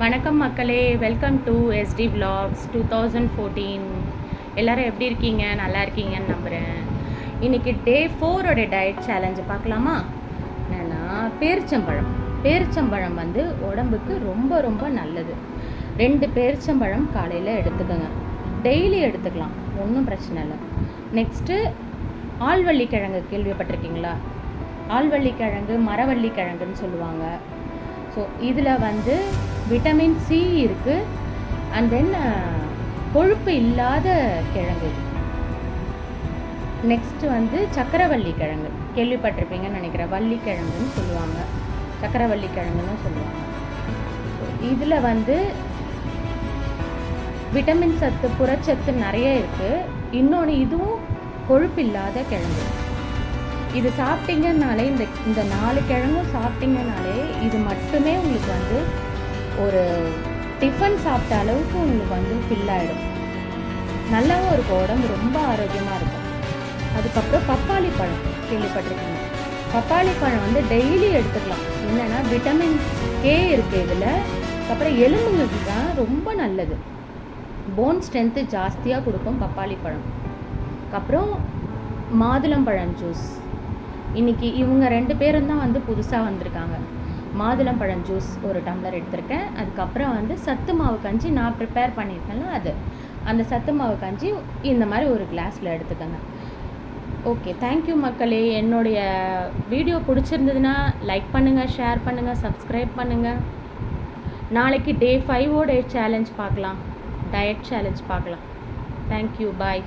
வணக்கம் மக்களே, welcome to SD Vlogs 2014. எல்லோரும் எப்படி இருக்கீங்க? நல்லா இருக்கீங்கன்னு நம்புகிறேன். இன்றைக்கி டே 4ஓட டயட் சேலஞ்சு பார்க்கலாமா? என்னென்னா பேரிச்சம்பழம் வந்து உடம்புக்கு ரொம்ப ரொம்ப நல்லது. 2 பேரிச்சம்பழம் காலையில் எடுத்துக்கோங்க. டெய்லி எடுத்துக்கலாம், ஒன்றும் பிரச்சனை இல்லை. நெக்ஸ்ட்டு ஆள்வள்ளிக்கிழங்கு கேள்விப்பட்டிருக்கீங்களா? ஆள்வள்ளிக்கிழங்கு மரவள்ளிக்கிழங்குன்னு சொல்லுவாங்க. ஸோ இதில் வந்து விட்டமின் சி இருக்குது. அண்ட் தென் கொழுப்பு இல்லாத கிழங்கு. நெக்ஸ்ட்டு வந்து சக்கரவள்ளி கிழங்கு கேள்விப்பட்டிருப்பீங்கன்னு நினைக்கிறேன். வள்ளிக்கிழங்குன்னு சொல்லுவாங்க, சக்கரவள்ளி கிழங்குன்னு சொல்லுவாங்க. ஸோ இதில் வந்து விட்டமின் சத்து, புரச்சத்து நிறைய இருக்குது. இன்னொன்று இதுவும் கொழுப்பு இல்லாத கிழங்கு. இது சாப்பிட்டீங்கன்னாலே இந்த 4 கிழங்கும் சாப்பிட்டீங்கனாலே இது மட்டுமே உங்களுக்கு வந்து ஒரு டிஃபன் சாப்பிட்ட அளவுக்கு உங்களுக்கு வந்து ஃபில் ஆகிடும். நல்லாவும் இருக்கும், உடம்பு ரொம்ப ஆரோக்கியமாக இருக்கும். அதுக்கப்புறம் பப்பாளி பழம் கேள்விப்பட்டிருக்கீங்க. பப்பாளி பழம் வந்து டெய்லி எடுத்துக்கலாம். என்னென்னா விட்டமின் கே இருக்குது இதில். அப்புறம் எலும்புங்களுக்கு தான் ரொம்ப நல்லது. போன் ஸ்ட்ரென்த்து ஜாஸ்தியாக கொடுக்கும் பப்பாளி பழம். அப்புறம் மாதுளம்பழம் ஜூஸ். இன்றைக்கி இவங்க 2 பேரும் தான் வந்து புதுசாக வந்திருக்காங்க. மாதுளம்பழம் ஜூஸ் ஒரு டம்ளர் எடுத்திருக்கேன். அதுக்கப்புறம் வந்து சத்து மாவு கஞ்சி நான் ப்ரிப்பேர் பண்ணியிருக்கேன்ல, அந்த சத்து மாவு கஞ்சி இந்த மாதிரி ஒரு கிளாஸில் எடுத்துக்கோங்க. ஓகே, தேங்க்யூ மக்களே. என்னுடைய வீடியோ பிடிச்சிருந்ததுன்னா லைக் பண்ணுங்கள், ஷேர் பண்ணுங்கள், சப்ஸ்கிரைப் பண்ணுங்கள். நாளைக்கு டே 5ஓட சேலஞ்ச் பார்க்கலாம், டயட் சேலஞ்ச் பார்க்கலாம். தேங்க்யூ, பாய்.